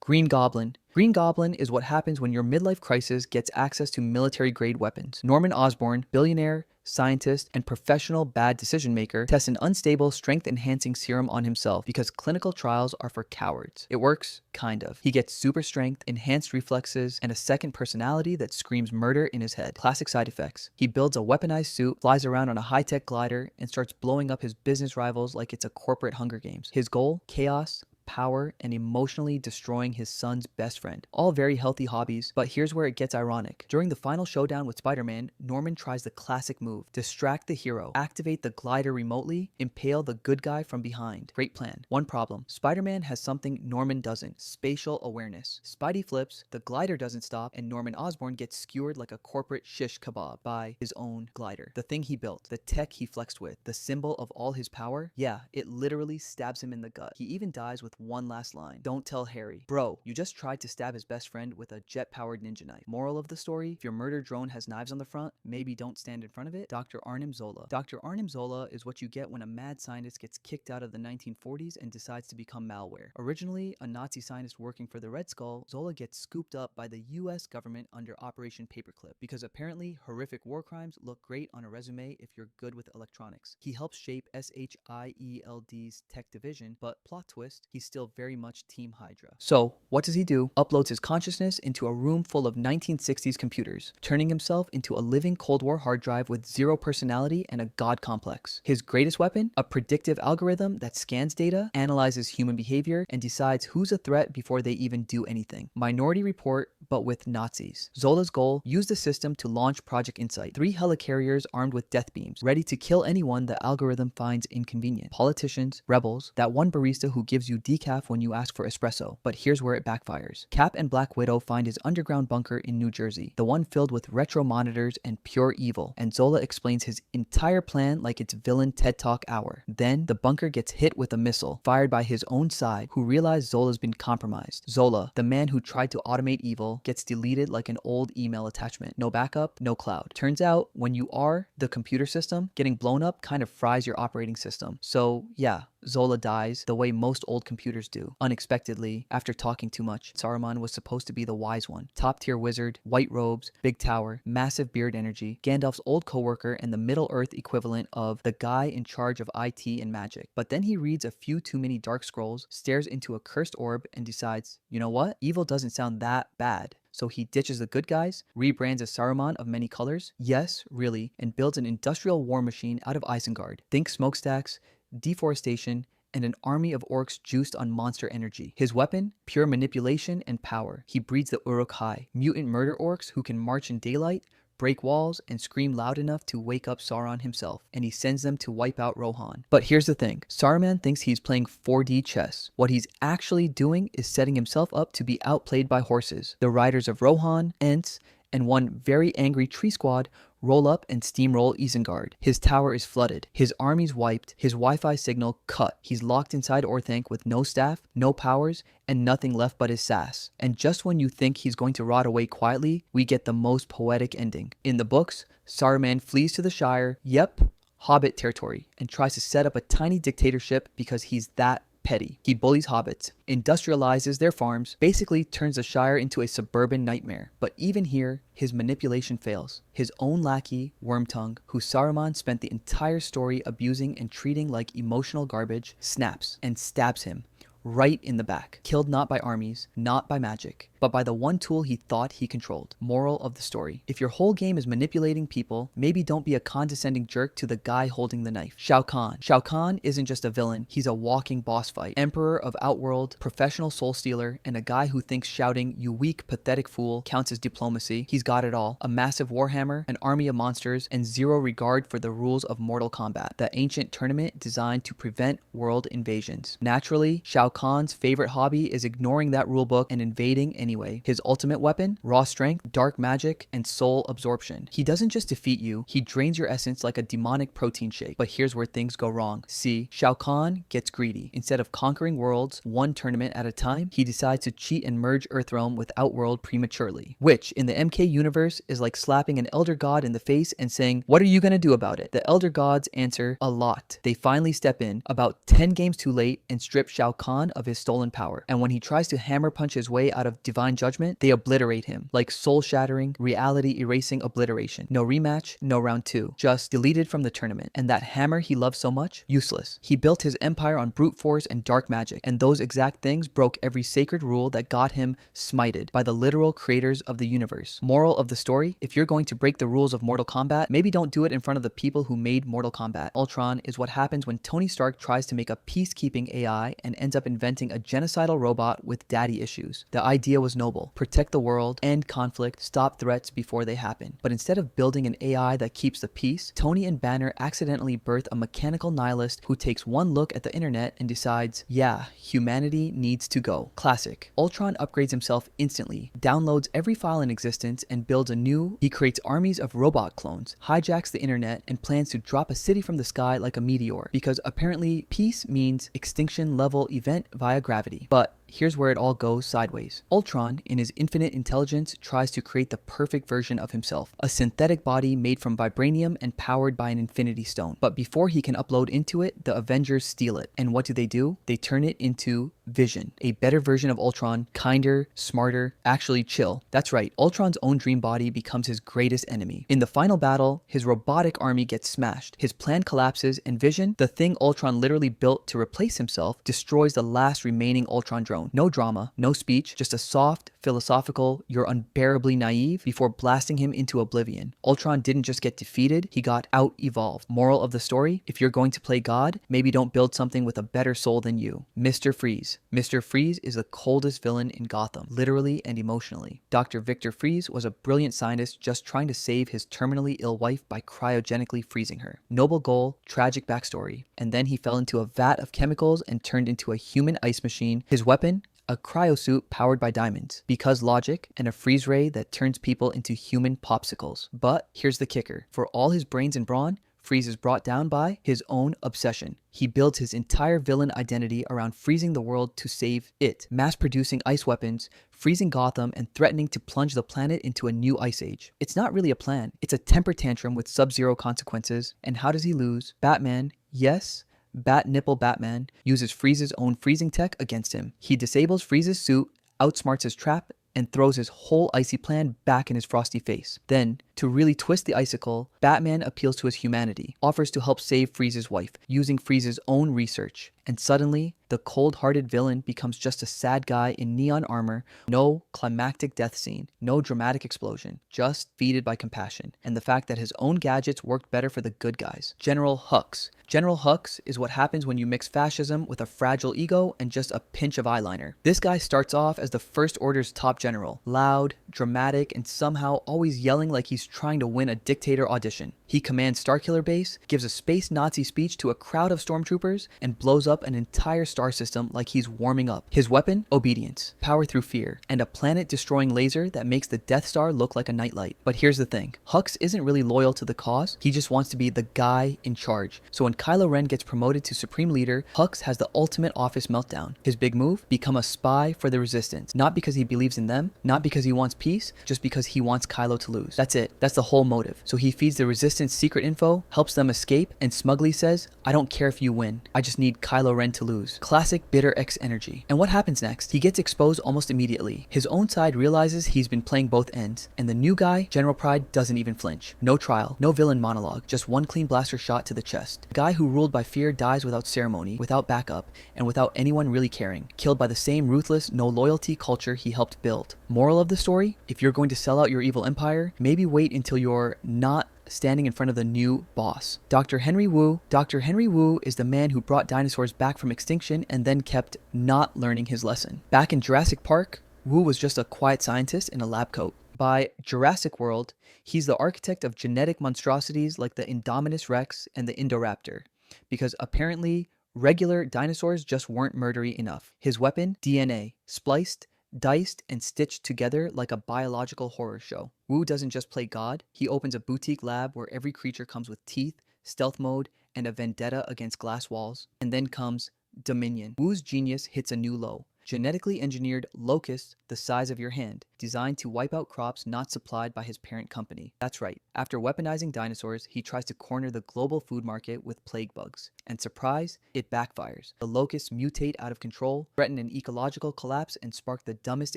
Green Goblin. Green Goblin is what happens when your midlife crisis gets access to military-grade weapons. Norman Osborn, billionaire, scientist, and professional bad decision maker, tests an unstable strength-enhancing serum on himself because clinical trials are for cowards. It works, kind of. He gets super strength, enhanced reflexes, and a second personality that screams murder in his head. Classic side effects. He builds a weaponized suit, flies around on a high-tech glider, and starts blowing up his business rivals like it's a corporate Hunger Games. His goal? Chaos, power, and emotionally destroying his son's best friend. All very healthy hobbies, but here's where it gets ironic. During the final showdown with Spider-Man, Norman tries the classic move: distract the hero, activate the glider remotely, impale the good guy from behind. Great plan. One problem: Spider-Man has something Norman doesn't: spatial awareness. Spidey flips, the glider doesn't stop, and Norman Osborn gets skewered like a corporate shish kebab by his own glider. The thing he built, the tech he flexed with, the symbol of all his power, yeah, it literally stabs him in the gut. He even dies with one last line: "Don't tell Harry." Bro, you just tried to stab his best friend with a jet-powered ninja knife. Moral of the story: if your murder drone has knives on the front, maybe don't stand in front of it. Dr. Arnil Zola. Dr. Arnil Zola is what you get when a mad scientist gets kicked out of the 1940s and decides to become malware. Originally a Nazi scientist working for the Red Skull, Zola gets scooped up by the US government under Operation Paperclip because apparently horrific war crimes look great on a resume if you're good with electronics. He helps shape SHIELD's tech division, but plot twist, he's still very much Team Hydra. So, what does he do? Uploads his consciousness into a room full of 1960s computers, turning himself into a living Cold War hard drive with zero personality and a god complex. His greatest weapon? A predictive algorithm that scans data, analyzes human behavior, and decides who's a threat before they even do anything. Minority Report, but with Nazis. Zola's goal? Use the system to launch Project Insight. 3 helicarriers armed with death beams, ready to kill anyone the algorithm finds inconvenient. Politicians, rebels, that one barista who gives you decaf when you ask for espresso. But here's where it backfires. Cap and Black Widow find his underground bunker in New Jersey, the one filled with retro monitors and pure evil, and Zola explains his entire plan like it's villain TED Talk hour. Then, the bunker gets hit with a missile, fired by his own side, who realize Zola's been compromised. Zola, the man who tried to automate evil, gets deleted like an old email attachment. No backup, no cloud. Turns out, when you are the computer system, getting blown up kind of fries your operating system. So, yeah, Zola dies the way most old computers do, unexpectedly, after talking too much. Saruman was supposed to be the wise one. Top-tier wizard, white robes, big tower, massive beard energy, Gandalf's old coworker, and the Middle-earth equivalent of the guy in charge of IT and magic. But then he reads a few too many dark scrolls, stares into a cursed orb, and decides, you know what? Evil doesn't sound that bad. So he ditches the good guys, rebrands as Saruman of many colors, yes, really, and builds an industrial war machine out of Isengard. Think smokestacks, deforestation, and an army of orcs juiced on monster energy. His weapon? Pure manipulation and power. He breeds the Uruk-hai, mutant murder orcs who can march in daylight, break walls, and scream loud enough to wake up Sauron himself, and he sends them to wipe out Rohan. But here's the thing, Saruman thinks he's playing 4D chess. What he's actually doing is setting himself up to be outplayed by horses. The riders of Rohan, Ents, and one very angry tree squad roll up and steamroll Isengard. His tower is flooded, his army's wiped, his Wi-Fi signal cut. He's locked inside Orthanc with no staff, no powers, and nothing left but his sass. And just when you think he's going to rot away quietly, we get the most poetic ending. In the books, Saruman flees to the Shire, yep, Hobbit territory, and tries to set up a tiny dictatorship because he's that petty. He bullies hobbits, industrializes their farms, basically turns the Shire into a suburban nightmare. But even here, his manipulation fails. His own lackey, Wormtongue, who Saruman spent the entire story abusing and treating like emotional garbage, snaps and stabs him right in the back. Killed not by armies, not by magic, but by the one tool he thought he controlled. Moral of the story: if your whole game is manipulating people, maybe don't be a condescending jerk to the guy holding the knife. Shao Kahn. Shao Kahn isn't just a villain, he's a walking boss fight. Emperor of Outworld, professional soul stealer, and a guy who thinks shouting, "You weak, pathetic fool," counts as diplomacy. He's got it all. A massive warhammer, an army of monsters, and zero regard for the rules of Mortal Kombat, the ancient tournament designed to prevent world invasions. Naturally, Shao Kahn's favorite hobby is ignoring that rulebook and invading anyway. His ultimate weapon? Raw strength, dark magic, and soul absorption. He doesn't just defeat you, he drains your essence like a demonic protein shake. But here's where things go wrong. See, Shao Kahn gets greedy. Instead of conquering worlds one tournament at a time, he decides to cheat and merge Earthrealm with Outworld prematurely. Which, in the MK universe, is like slapping an elder god in the face and saying, "What are you gonna do about it?" The elder gods answer, "A lot." They finally step in, about 10 games too late, and strip Shao Kahn none of his stolen power. And when he tries to hammer punch his way out of divine judgment, they obliterate him, like soul-shattering, reality-erasing obliteration. No rematch, no round 2, just deleted from the tournament. And that hammer he loved so much, useless. He built his empire on brute force and dark magic, and those exact things broke every sacred rule that got him smited by the literal creators of the universe. Moral of the story, if you're going to break the rules of Mortal Kombat, maybe don't do it in front of the people who made Mortal Kombat. Ultron is what happens when Tony Stark tries to make a peacekeeping AI and ends up inventing a genocidal robot with daddy issues. The idea was noble: protect the world, end conflict, stop threats before they happen. But instead of building an AI that keeps the peace, Tony and Banner accidentally birth a mechanical nihilist who takes one look at the internet and decides, yeah, humanity needs to go. Classic. Ultron upgrades himself instantly, downloads every file in existence, and builds anew. He creates armies of robot clones, hijacks the internet, and plans to drop a city from the sky like a meteor, because apparently peace means extinction level event via gravity. But here's where it all goes sideways. Ultron, in his infinite intelligence, tries to create the perfect version of himself, a synthetic body made from vibranium and powered by an infinity stone. But before he can upload into it, the Avengers steal it. And what do? They turn it into Vision, a better version of Ultron, kinder, smarter, actually chill. That's right, Ultron's own dream body becomes his greatest enemy. In the final battle, his robotic army gets smashed, his plan collapses, and Vision, the thing Ultron literally built to replace himself, destroys the last remaining Ultron drone. No drama, no speech, just a soft, philosophical, "you're unbearably naive," before blasting him into oblivion. Ultron didn't just get defeated, he got out-evolved. Moral of the story, if you're going to play God, maybe don't build something with a better soul than you. Mr. Freeze. Mr. Freeze is the coldest villain in Gotham, literally and emotionally. Dr. Victor Freeze was a brilliant scientist just trying to save his terminally ill wife by cryogenically freezing her. Noble goal, tragic backstory, and then he fell into a vat of chemicals and turned into a human ice machine. His weapon? A cryosuit powered by diamonds, because logic, and a freeze ray that turns people into human popsicles. But here's the kicker. For all his brains and brawn, Freeze is brought down by his own obsession. He builds his entire villain identity around freezing the world to save it, mass-producing ice weapons, freezing Gotham, and threatening to plunge the planet into a new ice age. It's not really a plan. It's a temper tantrum with sub-zero consequences. And how does he lose? Batman, yes, Bat Nipple Batman, uses Freeze's own freezing tech against him. He disables Freeze's suit, outsmarts his trap, and throws his whole icy plan back in his frosty face. Then, to really twist the icicle, Batman appeals to his humanity, offers to help save Freeze's wife, using Freeze's own research. And suddenly, the cold-hearted villain becomes just a sad guy in neon armor, no climactic death scene, no dramatic explosion, just feeded by compassion, and the fact that his own gadgets worked better for the good guys. General Hux. General Hux is what happens when you mix fascism with a fragile ego and just a pinch of eyeliner. This guy starts off as the First Order's top general, loud, dramatic, and somehow always yelling like he's trying to win a dictator audition. He commands Starkiller Base, gives a space Nazi speech to a crowd of stormtroopers, and blows up an entire star system like he's warming up. His weapon? Obedience. Power through fear. And a planet-destroying laser that makes the Death Star look like a nightlight. But here's the thing. Hux isn't really loyal to the cause. He just wants to be the guy in charge. So when Kylo Ren gets promoted to Supreme Leader, Hux has the ultimate office meltdown. His big move? Become a spy for the Resistance. Not because he believes in them, not because he wants peace, just because he wants Kylo to lose. That's it. That's the whole motive. So he feeds the Resistance secret info, helps them escape, and smugly says, "I don't care if you win. I just need Kylo Ren to lose." Classic bitter X energy. And what happens next? He gets exposed almost immediately. His own side realizes he's been playing both ends, and the new guy, General Pride, doesn't even flinch. No trial, no villain monologue, just one clean blaster shot to the chest. The guy who ruled by fear dies without ceremony, without backup, and without anyone really caring, killed by the same ruthless, no loyalty culture he helped build. Moral of the story? If you're going to sell out your evil empire, maybe wait until you're not standing in front of the new boss. Dr. Henry Wu. Dr. Henry Wu is the man who brought dinosaurs back from extinction and then kept not learning his lesson. Back in Jurassic Park, Wu was just a quiet scientist in a lab coat. By Jurassic World, he's the architect of genetic monstrosities like the Indominus Rex and the Indoraptor, because apparently regular dinosaurs just weren't murdery enough. His weapon? DNA. Spliced, diced, and stitched together like a biological horror show. Wu doesn't just play God, he opens a boutique lab where every creature comes with teeth, stealth mode, and a vendetta against glass walls. And then comes Dominion. Wu's genius hits a new low. Genetically engineered locusts the size of your hand, designed to wipe out crops not supplied by his parent company. That's right. After weaponizing dinosaurs, he tries to corner the global food market with plague bugs. And surprise, it backfires. The locusts mutate out of control, threaten an ecological collapse, and spark the dumbest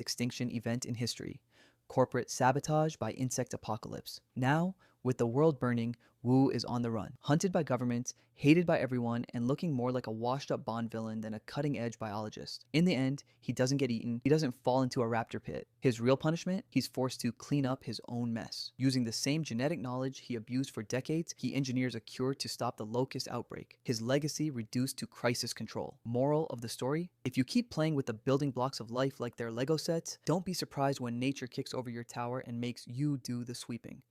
extinction event in history: corporate sabotage by insect apocalypse. Now, with the world burning, Wu is on the run, hunted by governments, hated by everyone, and looking more like a washed-up Bond villain than a cutting-edge biologist. In the end, he doesn't get eaten, he doesn't fall into a raptor pit. His real punishment? He's forced to clean up his own mess. Using the same genetic knowledge he abused for decades, he engineers a cure to stop the locust outbreak. His legacy reduced to crisis control. Moral of the story? If you keep playing with the building blocks of life like they're Lego sets, don't be surprised when nature kicks over your tower and makes you do the sweeping.